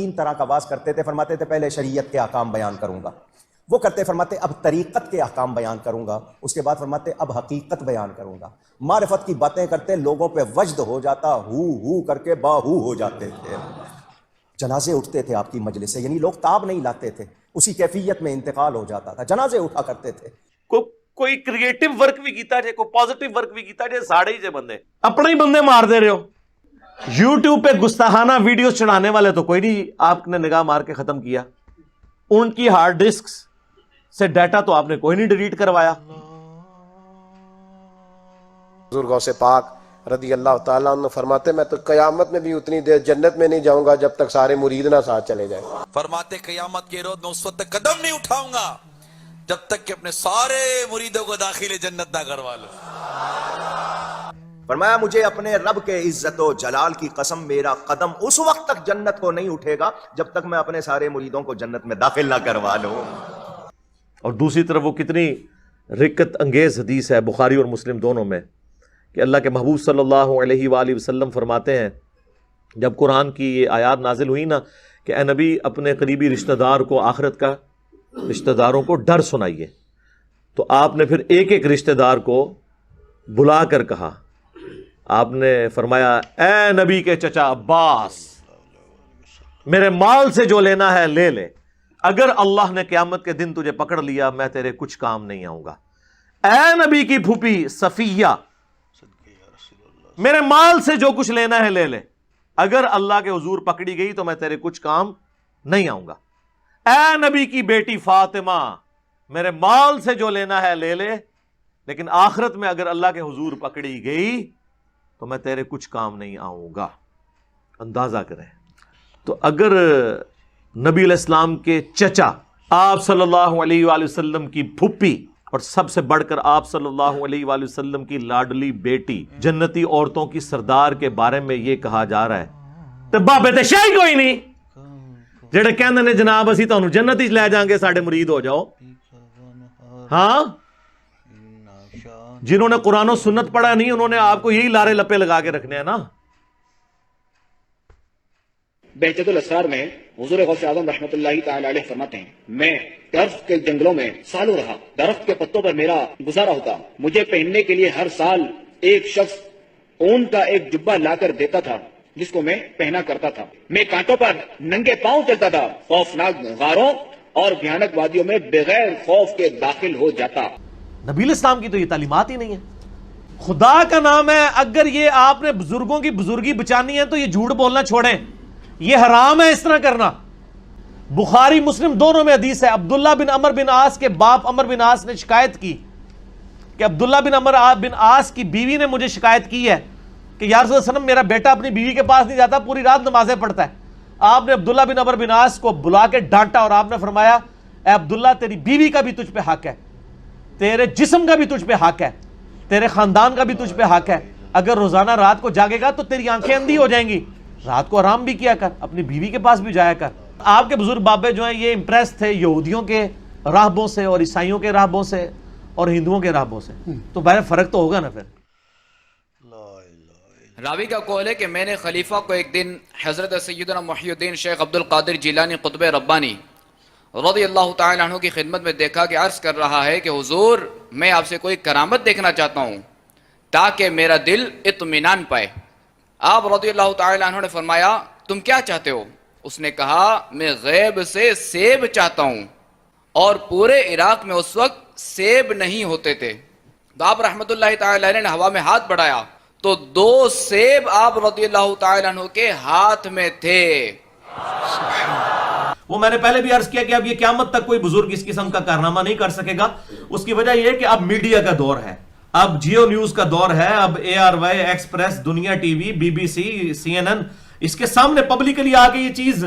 تین طرح کا واز کرتے تھے، فرماتے تھے پہلے شریعت کے احکام بیان کروں گا، وہ کرتے فرماتے اب طریقت کے احکام بیان کروں گا، اس کے بعد فرماتے اب حقیقت بیان کروں گا۔ معرفت کی باتیں کرتے لوگوں پہ وجد ہو جاتا، ہو کر کے باہو ہو جاتے تھے۔ جنازے اٹھتے تھے آپ کی مجلس سے، یعنی لوگ تاب نہیں لاتے تھے، اسی کیفیت میں انتقال ہو جاتا تھا، جنازے اٹھا کرتے تھے۔ کوئی کریٹو ورک بھی کیتا جائے، کوئی پازیٹیو ورک بھی کیتا جائے، ساڑے ہی جے بندے اپنے ہی بندے مار دے رہے ہو۔ یوٹیوب پہ گستاخانہ ویڈیوز چڑھانے والے تو کوئی نہیں آپ نے نگاہ مار کے ختم کیا، ان کی ہارڈ ڈسک سے ڈیٹا تو آپ نے کوئی نہیں ڈیلیٹ کروایا۔ حضور غوث پاک رضی اللہ تعالیٰ عنہ فرماتے میں تو قیامت میں بھی اتنی دیر جنت میں نہیں جاؤں گا جب تک سارے مرید نہ ساتھ چلے جائیں۔ فرماتے قیامت کے روز میں اس وقت تک قدم نہیں اٹھاؤں گا جب تک کہ اپنے سارے مریدوں کو داخل جنت نہ کروا لو۔ فرمایا مجھے اپنے رب کے عزت و جلال کی قسم میرا قدم اس وقت تک جنت کو نہیں اٹھے گا جب تک میں اپنے سارے مریدوں کو جنت میں داخل نہ کروا لوں۔ اور دوسری طرف وہ کتنی رکت انگیز حدیث ہے بخاری اور مسلم دونوں میں کہ اللہ کے محبوب صلی اللہ علیہ وآلہ وسلم فرماتے ہیں جب قرآن کی یہ آیات نازل ہوئی نا کہ اے نبی اپنے قریبی رشتہ دار کو آخرت کا رشتہ داروں کو ڈر سنائیے، تو آپ نے پھر ایک ایک رشتہ دار کو بلا کر کہا، آپ نے فرمایا اے نبی کے چچا عباس میرے مال سے جو لینا ہے لے لے، اگر اللہ نے قیامت کے دن تجھے پکڑ لیا میں تیرے کچھ کام نہیں آؤں گا۔ اے نبی کی پھوپھی صفیہ میرے مال سے جو کچھ لینا ہے لے لے، اگر اللہ کے حضور پکڑی گئی تو میں تیرے کچھ کام نہیں آؤں گا۔ اے نبی کی بیٹی فاطمہ میرے مال سے جو لینا ہے لے لے، لیکن آخرت میں اگر اللہ کے حضور پکڑی گئی تو میں تیرے کچھ کام نہیں آؤں گا۔ اندازہ کریں تو اگر نبی علیہ السلام کے چچا آپ صلی اللہ علیہ وآلہ وسلم کی پھپھی اور سب سے بڑھ کر آپ صلی اللہ علیہ وآلہ وسلم کی لاڈلی بیٹی جنتی عورتوں کی سردار کے بارے میں یہ کہا جا رہا ہے تو بابے تے شاہی کوئی نہیں جڑے کہندے نے جناب اسی تانوں جنت ہی لے جائیں گے ساڈے مرید ہو جاؤ۔ ہاں جنہوں نے قرآن و سنت پڑھا نہیں انہوں نے آپ کو یہی لارے لپے لگا کے رکھنے ہیں نا۔ بہجت الاسرار میں حضور غوث اعظم رحمۃ اللہ تعالی علیہ فرماتے ہیں میں طرف کے جنگلوں میں سالوں رہا، درخت کے پتوں پر میرا گزارا ہوتا، مجھے پہننے کے لیے ہر سال ایک شخص اون کا ایک جبہ لا کر دیتا تھا جس کو میں پہنا کرتا تھا، میں کانٹوں پر ننگے پاؤں چلتا تھا، خوفناک غاروں اور بھیانک وادیوں میں بغیر خوف کے داخل ہو جاتا۔ نبی علیہ السلام کی تو یہ تعلیمات ہی نہیں ہے۔ خدا کا نام ہے اگر یہ آپ نے بزرگوں کی بزرگی بچانی ہے تو یہ جھوٹ بولنا چھوڑیں، یہ حرام ہے اس طرح کرنا۔ بخاری مسلم دونوں میں حدیث ہے، عبداللہ بن عمر بن عاص کے باپ عمر بن عاص نے شکایت کی کہ عبداللہ بن عمر بن عاص کی بیوی نے مجھے شکایت کی ہے کہ یا رسول اللہ صلی اللہ علیہ وسلم میرا بیٹا اپنی بیوی کے پاس نہیں جاتا، پوری رات نمازیں پڑھتا ہے۔ آپ نے عبداللہ بن عمر بن عاص کو بلا کے ڈانٹا اور آپ نے فرمایا اے عبداللہ تیری بیوی کا بھی تجھ پہ حق ہے، تیرے جسم کا بھی تجھ پہ حق ہے، تیرے خاندان کا بھی تجھ پہ حق ہے، اگر روزانہ رات کو جاگے گا تو تیری آنکھیں اندھی ہو جائیں گی، رات کو آرام بھی کیا کر، اپنی بیوی کے پاس بھی جایا کر۔ آپ کے بزرگ بابے جو ہیں یہ امپریس تھے یہودیوں کے راہبوں سے اور عیسائیوں کے راہبوں سے اور ہندوؤں کے راہبوں سے، تو بہر فرق تو ہوگا نا پھر۔ راوی کا قول ہے کہ میں نے خلیفہ کو ایک دن حضرت سیدنا محی الدین شیخ عبد القادر جیلانی قطب ربانی رضی اللہ تعالی عنہ کی خدمت میں دیکھا کہ عرض کر رہا ہے کہ حضور میں آپ سے کوئی کرامت دیکھنا چاہتا ہوں تاکہ میرا دل اطمینان پائے۔ آپ رضی اللہ تعالی عنہ نے فرمایا تم کیا چاہتے ہو؟ اس نے کہا میں غیب سے سیب چاہتا ہوں، اور پورے عراق میں اس وقت سیب نہیں ہوتے تھے۔ تو آپ رحمت اللہ تعالی علیہ نے ہوا میں ہاتھ بڑھایا تو 2 سیب آپ رضی اللہ تعالی عنہ کے ہاتھ میں تھے۔ وہ میں نے پہلے بھی عرض کیا کہ اب یہ قیامت تک کوئی بزرگ اس قسم کا کارنامہ نہیں کر سکے گا۔ اس کی وجہ یہ ہے کہ اب میڈیا کا دور ہے، اب جیو نیوز کا دور ہے، اب ARY ایکسپریس، دنیا ٹی وی، BBC، CNN، اس کے سامنے پبلکلی آ کے یہ چیز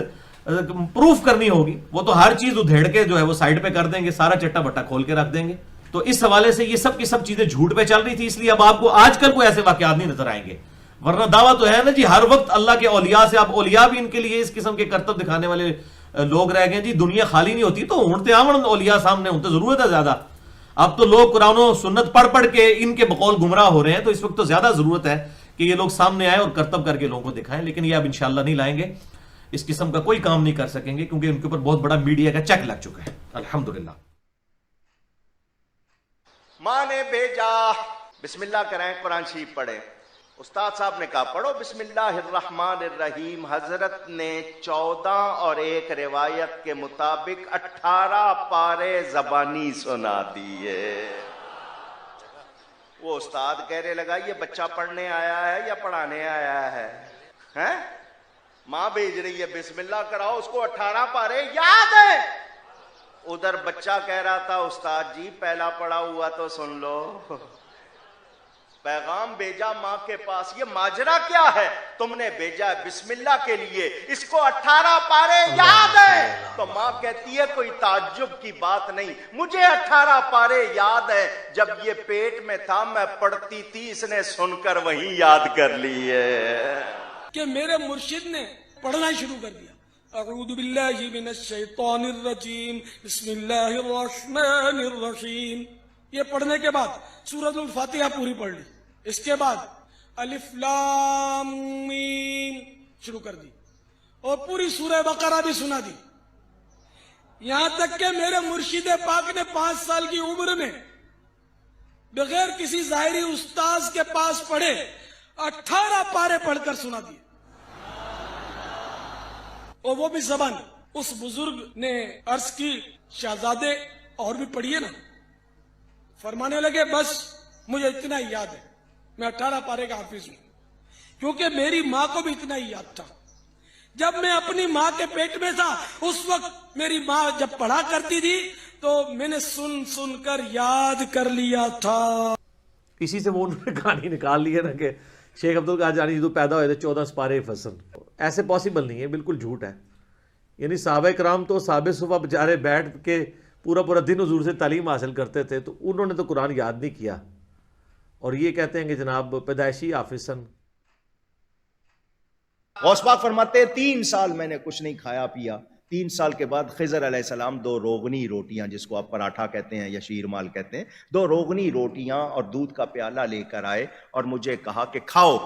پروف کرنی ہوگی۔ وہ تو ہر چیز ادھیڑ کے جو ہے وہ سائڈ پہ کر دیں گے، سارا چٹا بٹا کھول کے رکھ دیں گے۔ تو اس حوالے سے یہ سب کی سب چیزیں جھوٹ پہ چل رہی تھی، اس لیے اب آپ کو آج کل کوئی ایسے واقعات نہیں نظر آئیں گے، ورنہ دعویٰ تو ہے نا جی ہر وقت اللہ کے اولیاء سے۔ اب اولیاء بھی ان کے لیے اس قسم کے کرتب دکھانے والے لوگ رہ گئے جی، دنیا خالی نہیں ہوتی تو اونٹتے آمن اولیاء سامنے، ان تو ضرورت ہے زیادہ۔ اب تو لوگ قرآن و سنت پڑھ پڑھ کے ان کے بقول گمراہ ہو رہے ہیں، تو اس وقت تو زیادہ ضرورت ہے کہ یہ لوگ سامنے آئے اور کرتب کر کے لوگوں کو دکھائیں، لیکن یہ اب انشاءاللہ نہیں لائیں گے۔ اس قسم کا کوئی کام نہیں کر سکیں گے کیونکہ ان کے اوپر بہت بڑا میڈیا کا چیک لگ چکا ہے الحمدللہ. ماں نے بھیجا، بسم اللہ کریں، قرآن شریف پڑھیں. استاد صاحب نے کہا پڑھو بسم اللہ الرحمن الرحیم. حضرت نے 14 اور ایک روایت کے مطابق 18 پارے زبانی سنا دیے. وہ استاد کہنے لگا یہ بچہ پڑھنے آیا ہے یا پڑھانے آیا ہے؟ ہیں؟ ماں بھیج رہی ہے بسم اللہ کراؤ، اس کو 18 پارے یاد ہے. ادھر بچہ کہہ رہا تھا استاد جی پہلا پڑھا ہوا تو سن لو. پیغام بھیجا ماں کے پاس، یہ ماجرا کیا ہے؟ تم نے بھیجا ہے بسم اللہ کے لیے، اس کو 18 پارے یاد ہے. تو ماں کہتی ہے کوئی تعجب کی بات نہیں، مجھے 18 پارے یاد ہے، جب یہ پیٹ میں تھا میں پڑھتی تھی، اس نے سن کر وہیں یاد کر لی ہے. کہ میرے مرشد نے پڑھنا شروع کر دیا. اعوذ باللہ من الشیطان الرجیم بسم اللہ الرحمن الرحیم. یہ پڑھنے کے بعد سورۃ الفاتحہ پوری پڑھ لی. اس کے بعد الف لام میم شروع کر دی اور پوری سورہ بقرہ بھی سنا دی. یہاں تک کہ میرے مرشد پاک نے 5 سال کی عمر میں بغیر کسی ظاہری استاذ کے پاس پڑھے 18 پارے پڑھ کر سنا دیے، اور وہ بھی زبان. اس بزرگ نے عرض کی شہزادے اور بھی پڑھیے نا. فرمانے لگے بس مجھے اتنا ہی یاد ہے، میں 18 پارے کا حافظ ہوں. کیونکہ میری ماں کو بھی اتنا ہی یاد تھا. جب میں اپنی ماں کے پیٹ میں تھا اس وقت میری ماں جب پڑھا کرتی تھی تو میں نے سن سن کر یاد کر لیا تھا. اسی سے وہ انہوں نے کہانی نکال لی ہے نا کہ شیخ عبد القادر جیلانی جو پیدا ہوئے تھے 14 سپارے فصل. ایسے پاسبل نہیں ہے، بالکل جھوٹ ہے. یعنی صحابہ کرام تو صحابہ صفحہ بچارے بیٹھ کے پورا دن حضور سے تعلیم حاصل کرتے تھے، تو انہوں نے تو قرآن یاد نہیں کیا، اور یہ کہتے ہیں کہ جناب پیدائشی حافظ سن. غوث پاک فرماتے ہیں 3 سال میں نے کچھ نہیں کھایا پیا. 3 سال کے بعد خضر علیہ السلام 2 روغنی روٹیاں، جس کو آپ پراٹھا کہتے ہیں یا شیر مال کہتے ہیں، 2 روغنی روٹیاں اور دودھ کا پیالہ لے کر آئے اور مجھے کہا کہ کھاؤ.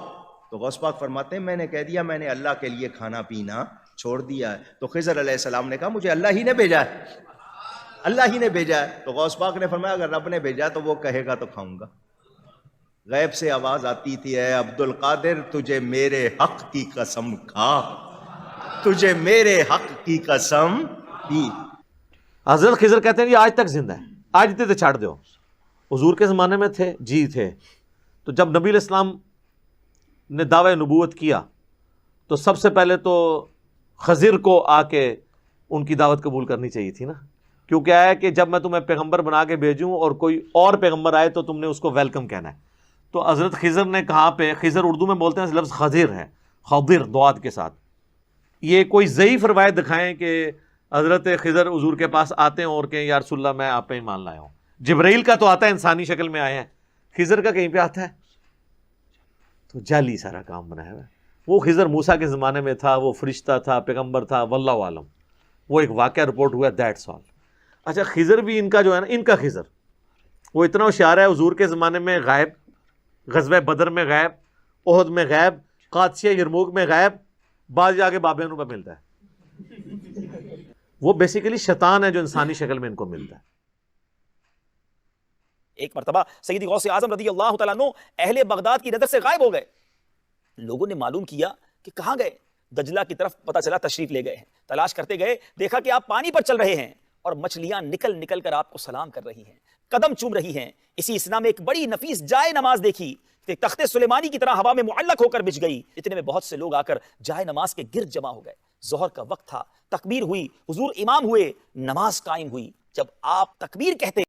تو غوث پاک فرماتے ہیں میں نے کہہ دیا میں نے اللہ کے لیے کھانا پینا چھوڑ دیا ہے. تو خضر علیہ السلام نے کہا مجھے اللہ ہی نے بھیجا ہے، اللہ ہی نے بھیجا ہے. تو غوث پاک نے فرمایا اگر رب نے بھیجا تو وہ کہے گا تو کھاؤں گا. غیب سے آواز آتی تھی اے عبد القادر تجھے میرے حق کی قسم کھا، تجھے میرے حق کی قسم دی. حضرت خضر کہتے ہیں یہ آج تک زندہ ہے. آج تھے تو چھاڑ دو. حضور کے زمانے میں تھے جی تھے. تو جب نبی علیہ السلام نے دعوی نبوت کیا تو سب سے پہلے تو خضر کو آ کے ان کی دعوت قبول کرنی چاہیے تھی نا. کیونکہ آیا کہ جب میں تمہیں پیغمبر بنا کے بھیجوں اور کوئی اور پیغمبر آئے تو تم نے اس کو ویلکم کہنا ہے. تو حضرت خضر نے کہاں پہ، خضر اردو میں بولتے ہیں لفظ خضر ہے، خضر دواد کے ساتھ. یہ کوئی ضعیف روایت دکھائیں کہ حضرت خضر حضور کے پاس آتے ہیں اور کہیں یا رسول اللہ میں آپ پہ ایمان لایا ہوں. جبرائیل کا تو آتا ہے انسانی شکل میں آئے ہیں، خضر کا کہیں پہ آتا ہے؟ تو جعلی سارا کام بنایا ہوا ہے. وہ خضر موسیٰ کے زمانے میں تھا، وہ فرشتہ تھا، پیغمبر تھا، واللہ عالم. وہ ایک واقعہ رپورٹ ہوا، دیٹس آل. اچھا خضر بھی ان کا جو ہے نا، ان کا خضر وہ اتنا ہوشیار ہے، حضور کے زمانے میں غائب، غزوہ بدر میں غائب، احد میں غائب، قادسیہ یرموک میں غائب، بعض جا کے بابے پہ ملتا ہے. وہ بیسیکلی شیطان ہے جو انسانی شکل میں ان کو ملتا ہے. ایک مرتبہ سیدی غوث اعظم رضی اللہ تعالیٰ عنہ اہل بغداد کی نظر سے غائب ہو گئے. لوگوں نے معلوم کیا کہ کہاں گئے. دجلہ کی طرف پتہ چلا تشریف لے گئے ہیں. تلاش کرتے گئے، دیکھا کہ آپ پانی پر چل رہے ہیں اور مچھلیاں نکل نکل کر آپ کو سلام کر رہی ہیں، قدم چوم رہی ہیں. اسی اسنا میں ایک بڑی نفیس جائے نماز دیکھی کہ تخت سلیمانی کی طرح ہوا میں معلق ہو کر بچھ گئی. اتنے میں بہت سے لوگ آ کر جائے نماز کے گرد جمع ہو گئے. ظہر کا وقت تھا، تکبیر ہوئی، حضور امام ہوئے، نماز قائم ہوئی. جب آپ تکبیر کہتے